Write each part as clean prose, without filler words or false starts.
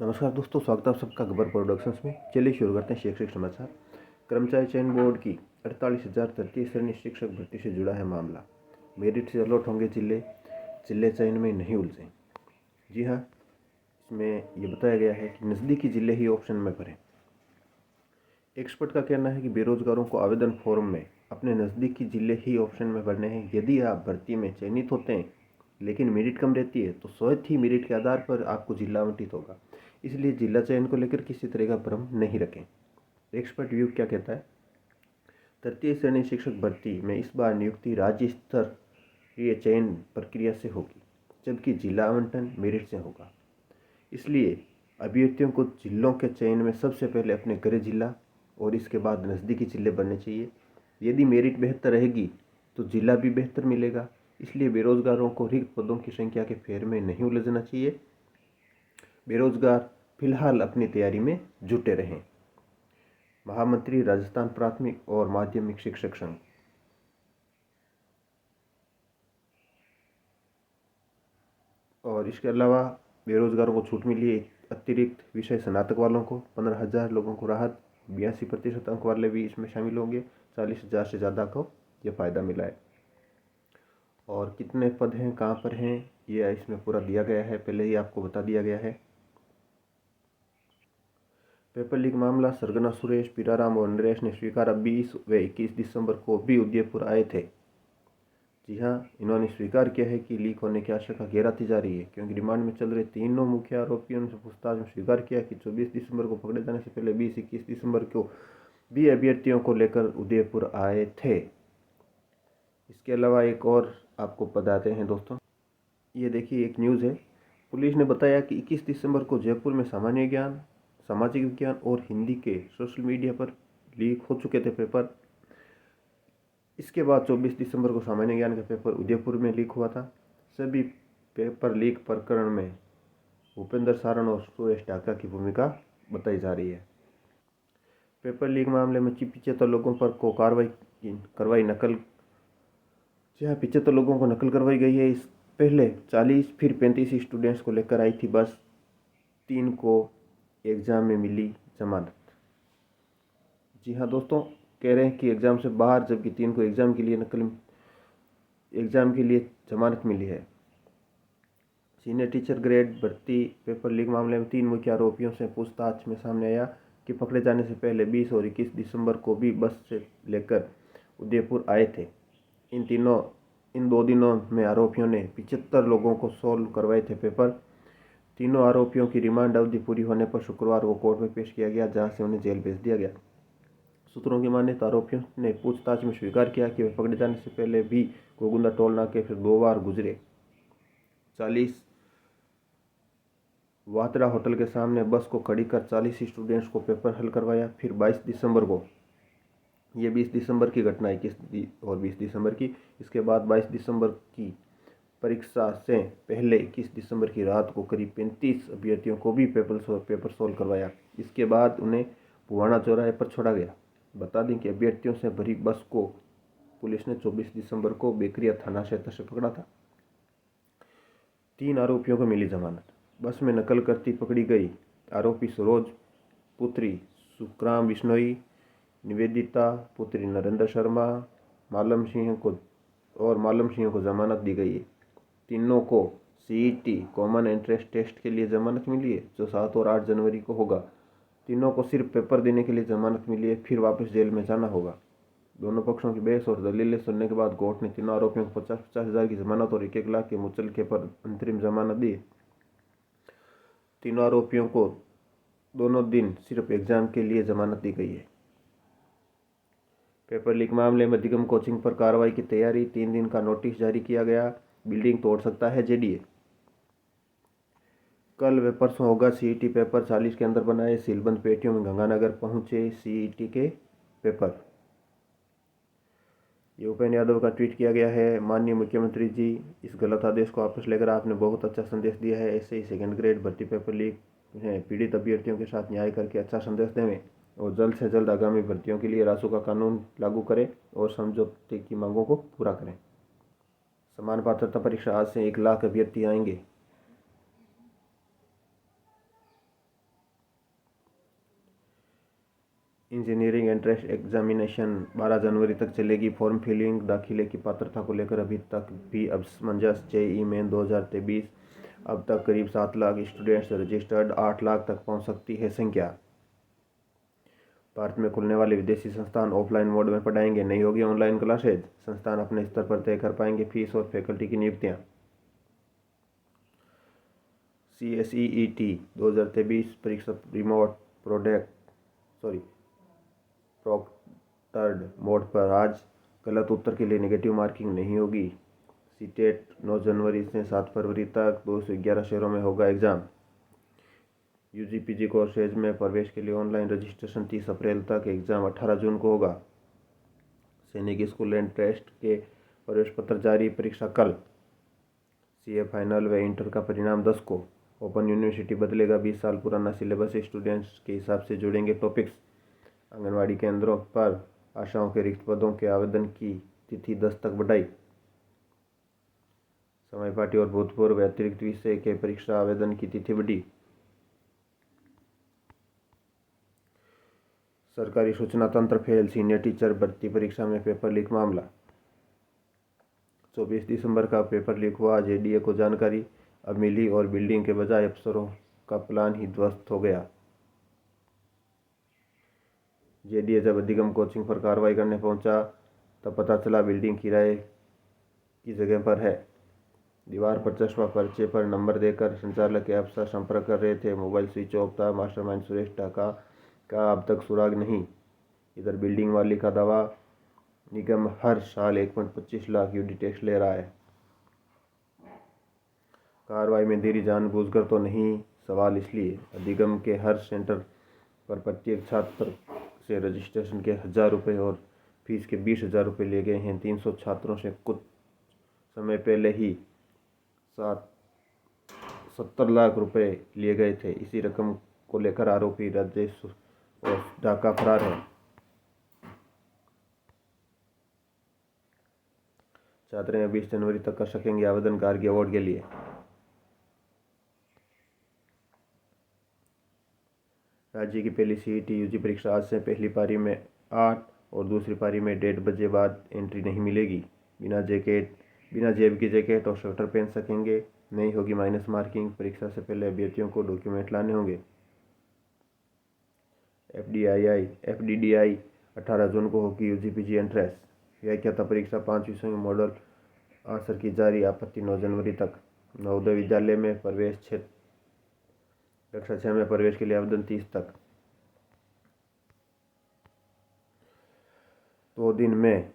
नमस्कार दोस्तों, स्वागत है आप सबका गब्बर प्रोडक्शंस में। चलिए शुरू करते हैं शैक्षिक समाचार। कर्मचारी चयन बोर्ड की 48,000 तृतीय श्रेणी शिक्षक भर्ती से जुड़ा है मामला। मेरिट से अलॉट होंगे जिले, जिले चयन में नहीं उलझे। जी हाँ, इसमें यह बताया गया है कि नज़दीकी जिले ही ऑप्शन में भरें। एक्सपर्ट का कहना है कि बेरोजगारों को आवेदन फॉर्म में अपने नज़दीकी जिले ही ऑप्शन में भरने हैं। यदि आप भर्ती में चयनित होते हैं लेकिन मेरिट कम रहती है तो स्वयं ही मेरिट के आधार पर आपको जिला आवंटित होगा। इसलिए जिला चयन को लेकर किसी तरह का भ्रम नहीं रखें। एक्सपर्ट व्यू क्या कहता है? तृतीय श्रेणी शिक्षक भर्ती में इस बार नियुक्ति राज्य स्तरीय चयन प्रक्रिया से होगी, जबकि जिला आवंटन मेरिट से होगा। इसलिए अभ्यर्थियों को जिलों के चयन में सबसे पहले अपने गृह जिला और इसके बाद नज़दीकी जिले बनने चाहिए। यदि मेरिट बेहतर रहेगी तो जिला भी बेहतर मिलेगा। इसलिए बेरोजगारों को रिक्त पदों की संख्या के फेर में नहीं उलझना चाहिए। बेरोजगार फिलहाल अपनी तैयारी में जुटे रहें। महामंत्री राजस्थान प्राथमिक और माध्यमिक शिक्षक संघ। और इसके अलावा बेरोजगारों को छूट मिली है। अतिरिक्त विषय स्नातक वालों को 15,000 लोगों को राहत। 82% अंक वाले भी इसमें शामिल होंगे। 40,000 से ज़्यादा को यह फ़ायदा मिला है। और कितने पद हैं, कहाँ पर हैं, ये इसमें पूरा दिया गया है, पहले ही आपको बता दिया गया है। पेपर लीक मामला, सरगना सुरेश, पीराराम और नरेश ने स्वीकारा 20 व 21 दिसंबर को भी उदयपुर आए थे। जी हाँ, इन्होंने स्वीकार किया है कि लीक होने की आशंका गहराती जा रही है, क्योंकि रिमांड में चल रहे तीनों मुख्य आरोपियों से पूछताछ में स्वीकार किया कि 24 दिसंबर को पकड़े जाने से पहले 20-21 दिसंबर को भी अभ्यर्थियों को लेकर उदयपुर आए थे। इसके अलावा एक और आपको बताते हैं दोस्तों, ये देखिए एक न्यूज़ है। पुलिस ने बताया कि 21 दिसंबर को जयपुर में सामान्य ज्ञान, सामाजिक विज्ञान और हिंदी के सोशल मीडिया पर लीक हो चुके थे पेपर। इसके बाद 24 दिसंबर को सामान्य ज्ञान का पेपर उदयपुर में लीक हुआ था। सभी पेपर लीक प्रकरण में भूपेंद्र सारण और सुरेश ढाका की भूमिका बताई जा रही है। पेपर लीक मामले में 75 लोगों पर को कार्रवाई नकल, जहाँ 75 लोगों को नकल करवाई गई है। इस पहले 40 फिर 35 स्टूडेंट्स को लेकर आई थी बस। 3 को एग्ज़ाम में मिली जमानत। जी हाँ दोस्तों, कह रहे हैं कि एग्ज़ाम से बाहर, जबकि 3 को एग्ज़ाम के लिए जमानत मिली है। सीनियर टीचर ग्रेड भर्ती पेपर लीक मामले में 3 मुख्य आरोपियों से पूछताछ में सामने आया कि पकड़े जाने से पहले 20 और 21 दिसंबर को भी बस से लेकर उदयपुर आए थे। इन 2 दिनों में आरोपियों ने 75 लोगों को सोल्व करवाए थे पेपर। तीनों आरोपियों की रिमांड अवधि पूरी होने पर शुक्रवार को कोर्ट में पेश किया गया, जहां से उन्हें जेल भेज दिया गया। सूत्रों की माने तो आरोपियों ने पूछताछ में स्वीकार किया कि वे पकड़े जाने से पहले भी गोगुंदा टोल नाके से 2 बार गुजरे। 40 वातड़ा होटल के सामने बस को खड़ी कर 40 स्टूडेंट्स को पेपर हल करवाया। फिर 22 दिसंबर को, ये 20 दिसंबर की घटना, 21 और 20 दिसंबर की। इसके बाद 22 दिसंबर की परीक्षा से पहले 21 दिसंबर की रात को करीब 35 अभ्यर्थियों को भी पेपर सोल्व करवाया। इसके बाद उन्हें पुवाना चौराहे पर छोड़ा गया। बता दें कि अभ्यर्थियों से भरी बस को पुलिस ने 24 दिसंबर को बेकरिया थाना क्षेत्र से पकड़ा था। 3 आरोपियों को मिली जमानत। बस में नकल करती पकड़ी गई आरोपी सरोज पुत्री सुखराम बिश्नोई, निवेदिता पुत्री नरेंद्र शर्मा, मालम सिंह को जमानत दी गई है। तीनों को सीईटी कॉमन एंट्रेंस टेस्ट के लिए जमानत मिली है, जो 7 और 8 जनवरी को होगा। तीनों को सिर्फ पेपर देने के लिए जमानत मिली है, फिर वापस जेल में जाना होगा। दोनों पक्षों की बहस और दलीलें सुनने के बाद कोर्ट ने तीनों आरोपियों को 50-50 हज़ार की जमानत और 1-1 लाख के मुचलके पर अंतरिम जमानत दी। तीनों आरोपियों को दोनों दिन सिर्फ एग्जाम के लिए जमानत दी गई है। पेपर लीक मामले में दिगम कोचिंग पर कार्रवाई की तैयारी, 3 दिन का नोटिस जारी किया गया। बिल्डिंग तोड़ सकता है जेडीए। कल व परसों होगा सीईटी पेपर। 40 के अंदर बनाए सीलबंद पेटियों में गंगानगर पहुंचे सीईटी के पेपर। ये उपेंद्र यादव का ट्वीट किया गया है। माननीय मुख्यमंत्री जी, इस गलत आदेश को वापस लेकर आपने बहुत अच्छा संदेश दिया है। ऐसे ही सेकंड ग्रेड भर्ती पेपर लीक हैं पीड़ित अभ्यर्थियों के साथ न्याय करके अच्छा संदेश दें और जल्द से जल्द आगामी भर्तियों के लिए रासू का कानून लागू करें और समझौते की मांगों को पूरा करें। समान पात्रता परीक्षा आज से 1 लाख अभ्यर्थी आएंगे। इंजीनियरिंग एंट्रेंस एग्जामिनेशन 12 जनवरी तक चलेगी। फॉर्म फिलिंग दाखिले की पात्रता को लेकर अभी तक भी असमंजस। जेईई मेन 2023 अब तक करीब 7 लाख स्टूडेंट्स रजिस्टर्ड, 8 लाख तक पहुंच सकती है संख्या। भारत में खुलने वाले विदेशी संस्थान ऑफलाइन मोड में पढ़ाएंगे, नहीं होगी ऑनलाइन क्लासेज। संस्थान अपने स्तर पर तय कर पाएंगे फीस और फैकल्टी की नियुक्तियां। CSEET 2023 परीक्षा रिमोट प्रोक्टर्ड मोड पर। आज गलत उत्तर के लिए नेगेटिव मार्किंग नहीं होगी। सीटेट 9 जनवरी से 7 फरवरी तक 211 शहरों में होगा एग्जाम। UG/PG कोर्सेज में प्रवेश के लिए ऑनलाइन रजिस्ट्रेशन 30 अप्रैल तक, एग्जाम 18 जून को होगा। सैनिक स्कूल एंड टेस्ट के प्रवेश पत्र जारी, परीक्षा कल। CA फाइनल व इंटर का परिणाम 10 को। ओपन यूनिवर्सिटी बदलेगा 20 साल पुराना सिलेबस, स्टूडेंट्स के हिसाब से जोड़ेंगे टॉपिक्स। आंगनवाड़ी केंद्रों पर आशाओं के रिक्त पदों के आवेदन की तिथि 10 तक बढ़ाई। समय पार्टी और भूतपूर्व अतिरिक्त विषय के परीक्षा आवेदन की तिथि बढ़ी। सरकारी सूचना तंत्र फेल, सीनियर टीचर भर्ती परीक्षा में पेपर लीक मामला। 24 दिसंबर का पेपर लीक हुआ। JDA को जानकारी अब मिली और बिल्डिंग के बजाय अफसरों का प्लान ही ध्वस्त हो गया। JDA जब अधिगम कोचिंग पर कार्रवाई करने पहुंचा तब पता चला बिल्डिंग किराए की जगह पर है। दीवार पर चश्मा, पर्चे पर नंबर देकर संचालक के अफसर संपर्क कर रहे थे। मोबाइल स्विच ऑफ था। मास्टरमाइंड सुरेश ढाका का अब तक सुराग नहीं। इधर बिल्डिंग वाली का दावा, निगम हर साल 1.25 लाख यूडी टैक्स ले रहा है। कार्रवाई में देरी जानबूझकर तो नहीं, सवाल इसलिए अधिगम के हर सेंटर पर प्रत्येक छात्र से रजिस्ट्रेशन के 1000 रुपये और फीस के 20,000 रुपये लिए गए हैं। 300 छात्रों से कुछ समय पहले ही 70 लाख रुपए लिए गए थे। इसी रकम को लेकर आरोपी राजेश और ढाका फरार है। छात्र 20 जनवरी तक कर सकेंगे आवेदन गार्गी अवार्ड के लिए। राज्य की पहली CET UG परीक्षा आज से पहली पारी में 8 और दूसरी पारी में 1:30 बजे बाद एंट्री नहीं मिलेगी। बिना जेब की जैकेट और स्वेटर पहन सकेंगे। नहीं होगी माइनस मार्किंग। परीक्षा से पहले अभ्यर्थियों को डॉक्यूमेंट लाने होंगे। FDDI 18 जून को होगी UG/PG एंट्रेंस। व्याख्याता परीक्षा 5 विषयों में मॉडल आंसर की जारी, आपत्ति 9 जनवरी तक। नवोदय विद्यालय में प्रवेश कक्षा 6 में प्रवेश के लिए आवेदन 30 तक। 2 दिन में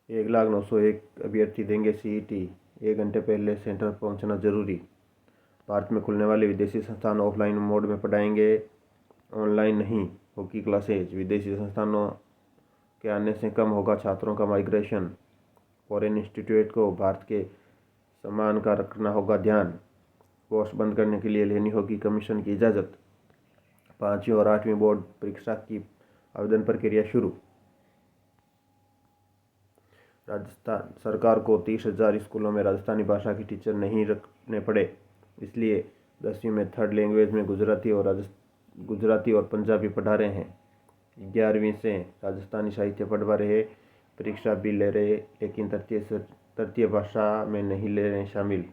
1,09,01 अभ्यर्थी देंगे CET। 1 घंटे पहले सेंटर पहुंचना जरूरी। भारत में खुलने वाले विदेशी संस्थान ऑफलाइन मोड में पढ़ाएंगे, ऑनलाइन नहीं होगी क्लासेज। विदेशी संस्थानों के आने से कम होगा छात्रों का माइग्रेशन। फॉरेन इंस्टीट्यूट को भारत के सम्मान का रखना होगा ध्यान। कोर्स बंद करने के लिए लेनी होगी कमीशन की इजाज़त। 5वीं और 8वीं बोर्ड परीक्षा की आवेदन प्रक्रिया शुरू। राजस्थान सरकार को 30,000 स्कूलों में राजस्थानी भाषा के टीचर नहीं रखने पड़े, इसलिए 10वीं में थर्ड लैंग्वेज में गुजराती और पंजाबी पढ़ा रहे हैं। 11वीं से राजस्थानी साहित्य पढ़वा रहे, परीक्षा भी ले रहे, लेकिन तृतीय भाषा में नहीं ले रहे शामिल।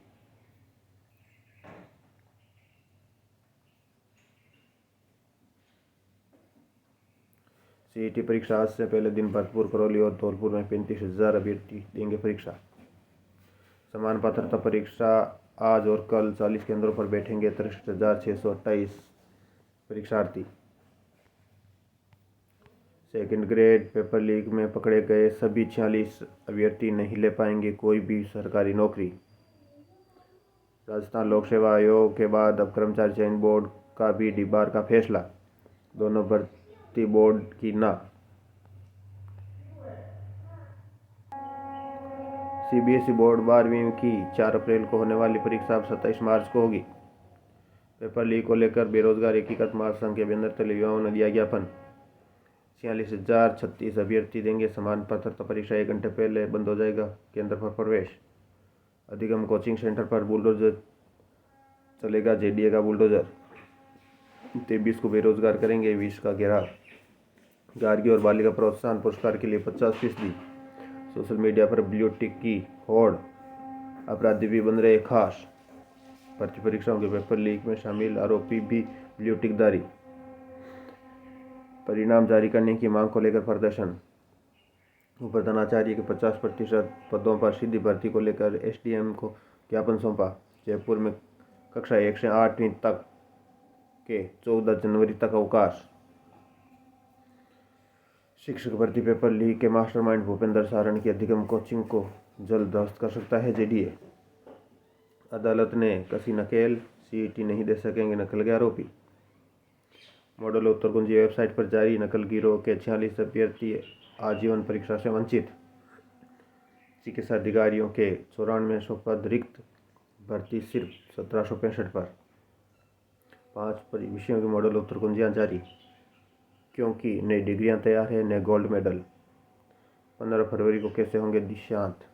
CET परीक्षा आज से पहले दिन भरतपुर, करौली और धौलपुर में 35,000 अभ्यर्थी देंगे परीक्षा। समान पात्रता परीक्षा आज और कल 40 केंद्रों पर बैठेंगे 63,628 परीक्षार्थी। सेकंड ग्रेड पेपर लीक में पकड़े गए सभी 46 अभ्यर्थी नहीं ले पाएंगे कोई भी सरकारी नौकरी। राजस्थान लोक सेवा आयोग के बाद अब कर्मचारी चयन बोर्ड का भी डिबार का फैसला। दोनों भर्ती बोर्ड की ना। CBSE बोर्ड 12वीं की 4 अप्रैल को होने वाली परीक्षा अब 27 मार्च को होगी। पेपर लीक को लेकर बेरोजगार एकीकृत महासंघ के बैनर तले युवाओं ने दिया ज्ञापन। 46,036 अभ्यर्थी देंगे समान पात्रता परीक्षा। 1 घंटे पहले बंद हो जाएगा केंद्र पर प्रवेश। अधिगम कोचिंग सेंटर पर बुलडोजर चलेगा, JDA का बुलडोजर। 20 को बेरोजगार करेंगे, 20 का घेरा। गार्गी और बालिका प्रोत्साहन पुरस्कार के लिए 50%। सोशल मीडिया पर ब्लू टिक की होड़, अपराधी भी बन रहे खास। भर्ती परीक्षाओं के पेपर लीक में शामिल आरोपी भी ब्लू टिकधारी। परिणाम जारी करने की मांग को लेकर प्रदर्शन। उपप्रधानाचार्य के 50% पदों पर सीधी भर्ती को लेकर एसडीएम को ज्ञापन सौंपा। जयपुर में कक्षा 1 से 8वीं तक के 14 जनवरी तक अवकाश। शिक्षक भर्ती पेपर लीक के मास्टरमाइंड भूपेंद्र सारण की अधिगम कोचिंग को जल्द ध्वस्त कर सकता है जेडीए। अदालत ने कसी नकेल, सीईटी नहीं दे सकेंगे नकल के आरोपी। मॉडल उत्तरकुंजी वेबसाइट पर जारी, नकल गिरोह के 46 अभ्यर्थी आजीवन परीक्षा से वंचित। चिकित्सा अधिकारियों के 9400 पद रिक्त, भर्ती सिर्फ 1765 पर। 5 विषयों की मॉडल उत्तरकुंजियाँ जारी, क्योंकि नई डिग्रियां तैयार है, नए गोल्ड मेडल। 15 फरवरी को कैसे होंगे दीक्षांत।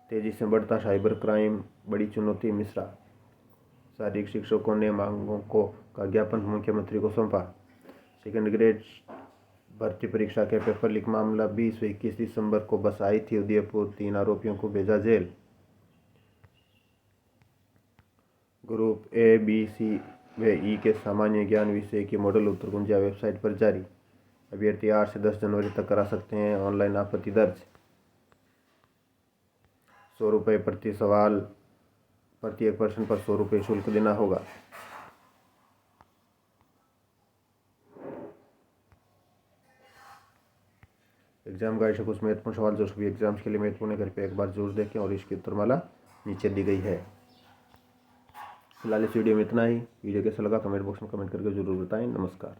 तेजी से बढ़ता साइबर क्राइम बड़ी चुनौती, मिश्रा। शारीरिक शिक्षकों ने मांगों को का ज्ञापन मुख्यमंत्री को सौंपा। सेकेंड ग्रेड भर्ती परीक्षा के पेपर लीक मामला 20 व 21 दिसंबर को बस आई थी उदयपुर, 3 आरोपियों को भेजा जेल। ग्रुप ए, बी, सी व ई के सामान्य ज्ञान विषय की मॉडल उत्तरकुंजिया वेबसाइट पर जारी। अभ्यर्थी 8 से 10 जनवरी तक करा सकते हैं ऑनलाइन आपत्ति दर्ज। 100 रुपये प्रति सवाल, प्रत्येक प्रश्न पर 100 रुपये शुल्क देना होगा। एग्जाम गाइड से कुछ महत्वपूर्ण सवाल जो सभी एग्जाम्स के लिए महत्वपूर्ण है, घर पे एक बार जरूर देखें और इसकी उत्तरमाला नीचे दी गई है। फिलहाल इस वीडियो में इतना ही। वीडियो कैसा लगा कमेंट बॉक्स में कमेंट करके जरूर बताएं। नमस्कार।